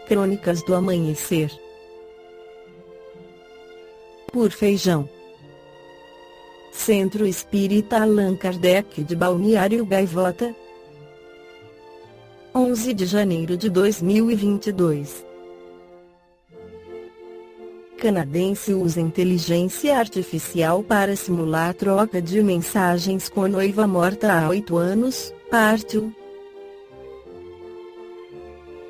Crônicas do Amanhecer. Por Feijão. Centro Espírita Allan Kardec de Balneário Gaivota, 11 de janeiro de 2022. Canadense usa inteligência artificial para simular troca de mensagens com noiva morta há 8 anos, parte 1.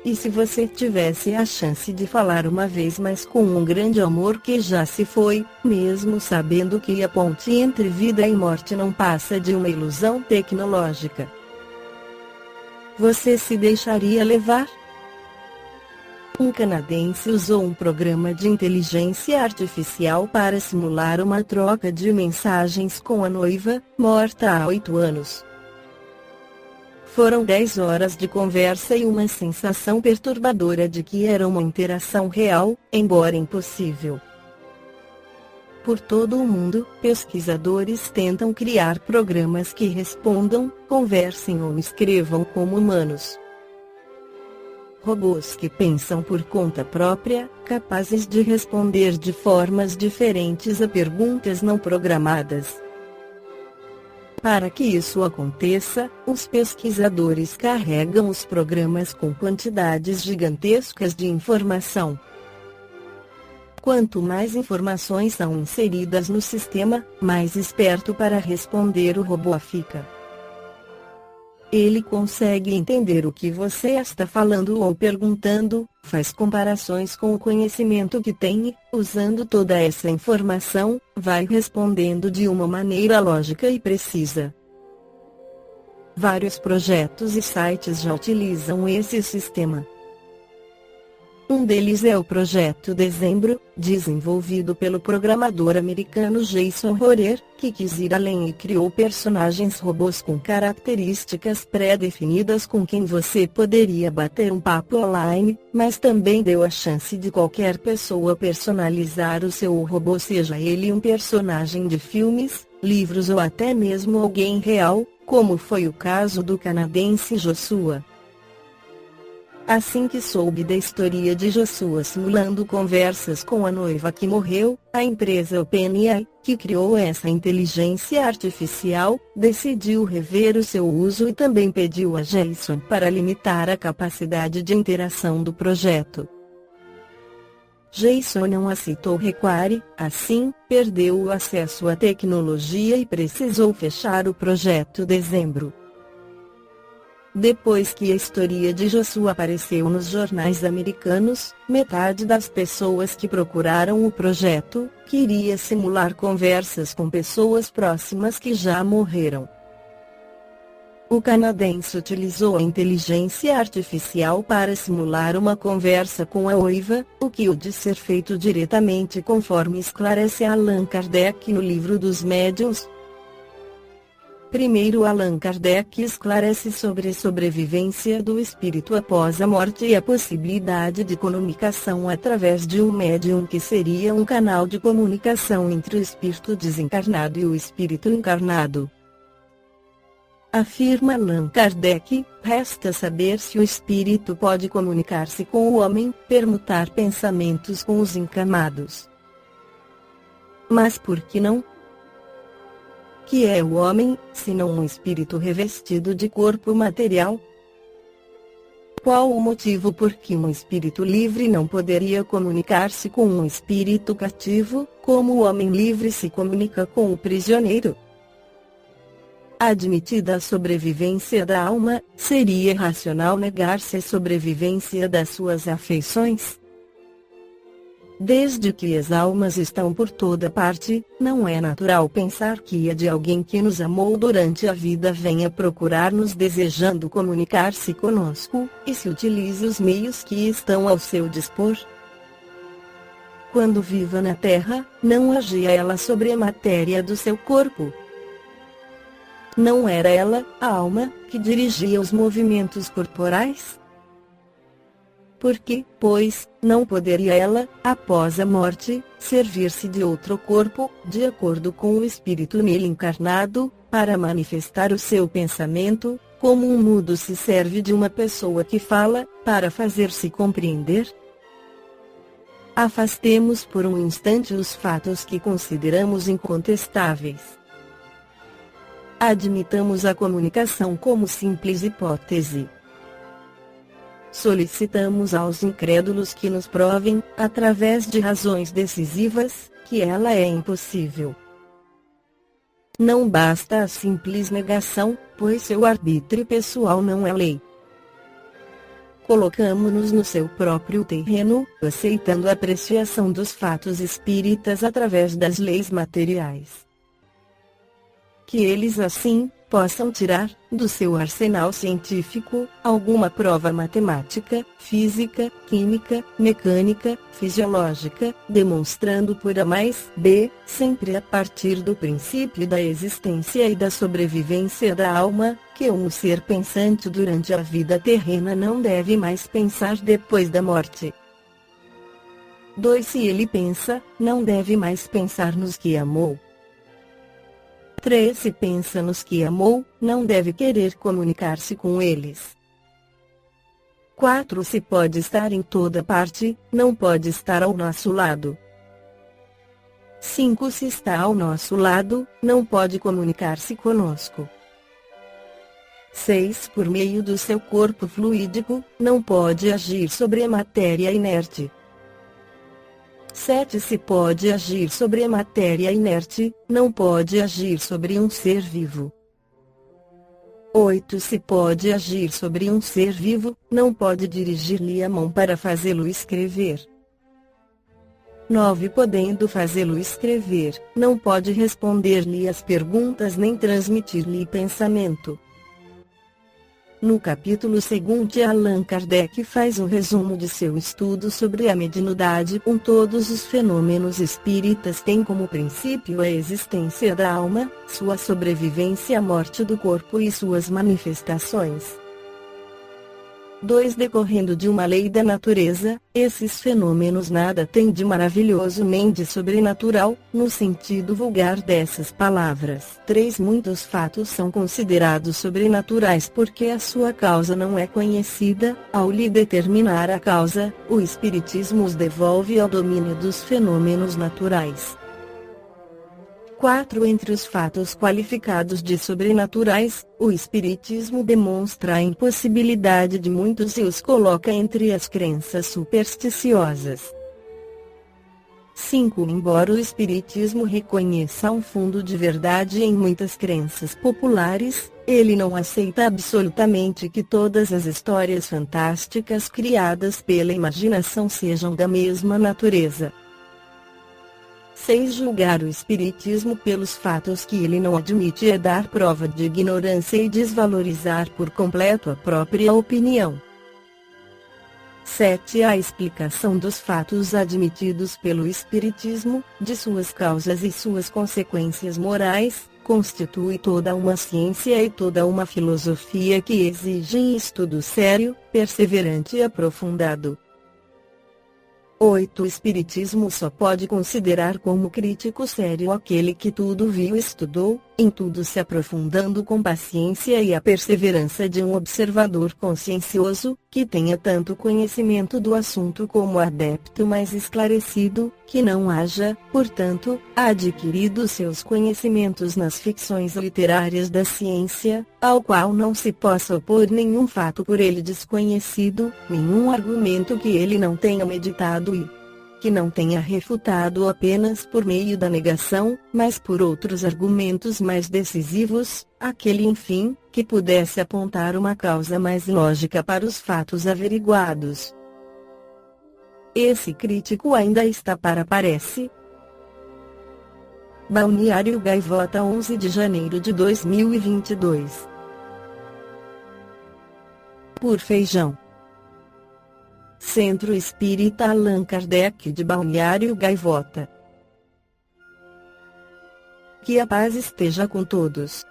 E se você tivesse a chance de falar uma vez mais com um grande amor que já se foi, mesmo sabendo que a ponte entre vida e morte não passa de uma ilusão tecnológica, você se deixaria levar? Um canadense usou um programa de inteligência artificial para simular uma troca de mensagens com a noiva, morta há 8 anos. Foram 10 horas de conversa e uma sensação perturbadora de que era uma interação real, embora impossível. Por todo o mundo, pesquisadores tentam criar programas que respondam, conversem ou escrevam como humanos. Robôs que pensam por conta própria, capazes de responder de formas diferentes a perguntas não programadas. Para que isso aconteça, os pesquisadores carregam os programas com quantidades gigantescas de informação. Quanto mais informações são inseridas no sistema, mais esperto para responder o robô fica. Ele consegue entender o que você está falando ou perguntando, faz comparações com o conhecimento que tem e, usando toda essa informação, vai respondendo de uma maneira lógica e precisa. Vários projetos e sites já utilizam esse sistema. Um deles é o Projeto Dezembro, desenvolvido pelo programador americano Jason Horer, que quis ir além e criou personagens robôs com características pré-definidas com quem você poderia bater um papo online, mas também deu a chance de qualquer pessoa personalizar o seu robô, seja ele um personagem de filmes, livros ou até mesmo alguém real, como foi o caso do canadense Joshua. Assim que soube da história de Joshua simulando conversas com a noiva que morreu, a empresa OpenAI, que criou essa inteligência artificial, decidiu rever o seu uso e também pediu a Jason para limitar a capacidade de interação do projeto. Jason não aceitou o requare, assim, perdeu o acesso à tecnologia e precisou fechar o projeto Dezembro. Depois que a história de Joshua apareceu nos jornais americanos, metade das pessoas que procuraram o projeto queria simular conversas com pessoas próximas que já morreram. O canadense utilizou a inteligência artificial para simular uma conversa com a noiva, o que o de ser feito diretamente conforme esclarece Allan Kardec no Livro dos Médiuns. Primeiro, Allan Kardec esclarece sobre a sobrevivência do espírito após a morte e a possibilidade de comunicação através de um médium que seria um canal de comunicação entre o espírito desencarnado e o espírito encarnado. Afirma Allan Kardec, resta saber se o espírito pode comunicar-se com o homem, permutar pensamentos com os encarnados. Mas por que não? Que é o homem, senão um espírito revestido de corpo material? Qual o motivo por que um espírito livre não poderia comunicar-se com um espírito cativo, como o homem livre se comunica com o prisioneiro? Admitida a sobrevivência da alma, seria racional negar-se a sobrevivência das suas afeições? Desde que as almas estão por toda parte, não é natural pensar que a de alguém que nos amou durante a vida venha procurar-nos desejando comunicar-se conosco, e se utilize os meios que estão ao seu dispor. Quando viva na Terra, não agia ela sobre a matéria do seu corpo. Não era ela, a alma, que dirigia os movimentos corporais? Porque, pois, não poderia ela, após a morte, servir-se de outro corpo, de acordo com o espírito nele encarnado, para manifestar o seu pensamento, como um mudo se serve de uma pessoa que fala, para fazer-se compreender? Afastemos por um instante os fatos que consideramos incontestáveis. Admitamos a comunicação como simples hipótese. Solicitamos aos incrédulos que nos provem, através de razões decisivas, que ela é impossível. Não basta a simples negação, pois seu arbítrio pessoal não é lei. Colocamo-nos no seu próprio terreno, aceitando a apreciação dos fatos espíritas através das leis materiais. Que eles assim possam tirar, do seu arsenal científico, alguma prova matemática, física, química, mecânica, fisiológica, demonstrando por A mais B, sempre a partir do princípio da existência e da sobrevivência da alma, que um ser pensante durante a vida terrena não deve mais pensar depois da morte. 2. Se ele pensa, não deve mais pensar nos que amou. 3. Se pensa nos que amou, não deve querer comunicar-se com eles. 4. Se pode estar em toda parte, não pode estar ao nosso lado. 5. Se está ao nosso lado, não pode comunicar-se conosco. 6. Por meio do seu corpo fluídico, não pode agir sobre a matéria inerte. 7. Se pode agir sobre a matéria inerte, não pode agir sobre um ser vivo. 8. Se pode agir sobre um ser vivo, não pode dirigir-lhe a mão para fazê-lo escrever. 9. Podendo fazê-lo escrever, não pode responder-lhe as perguntas nem transmitir-lhe pensamento. No capítulo seguinte, Allan Kardec faz um resumo de seu estudo sobre a mediunidade. Todos os fenômenos espíritas têm como princípio a existência da alma, sua sobrevivência à morte do corpo e suas manifestações. 2. Decorrendo de uma lei da natureza, esses fenômenos nada têm de maravilhoso nem de sobrenatural, no sentido vulgar dessas palavras. 3. Muitos fatos são considerados sobrenaturais porque a sua causa não é conhecida. Ao lhe determinar a causa, o Espiritismo os devolve ao domínio dos fenômenos naturais. 4. Entre os fatos qualificados de sobrenaturais, o Espiritismo demonstra a impossibilidade de muitos e os coloca entre as crenças supersticiosas. 5. Embora o Espiritismo reconheça um fundo de verdade em muitas crenças populares, ele não aceita absolutamente que todas as histórias fantásticas criadas pela imaginação sejam da mesma natureza. 6. Julgar o Espiritismo pelos fatos que ele não admite é dar prova de ignorância e desvalorizar por completo a própria opinião. 7. A explicação dos fatos admitidos pelo Espiritismo, de suas causas e suas consequências morais, constitui toda uma ciência e toda uma filosofia que exigem estudo sério, perseverante e aprofundado. 8. O Espiritismo só pode considerar como crítico sério aquele que tudo viu e estudou, em tudo se aprofundando com paciência e a perseverança de um observador consciencioso, que tenha tanto conhecimento do assunto como adepto mais esclarecido, que não haja, portanto, adquirido seus conhecimentos nas ficções literárias da ciência, ao qual não se possa opor nenhum fato por ele desconhecido, nenhum argumento que ele não tenha meditado e que não tenha refutado apenas por meio da negação, mas por outros argumentos mais decisivos, aquele enfim, que pudesse apontar uma causa mais lógica para os fatos averiguados. Esse crítico ainda está para parece. Balneário Gaivota, 11 de janeiro de 2022. Por Feijão. Centro Espírita Allan Kardec de Balneário Gaivota. Que a paz esteja com todos.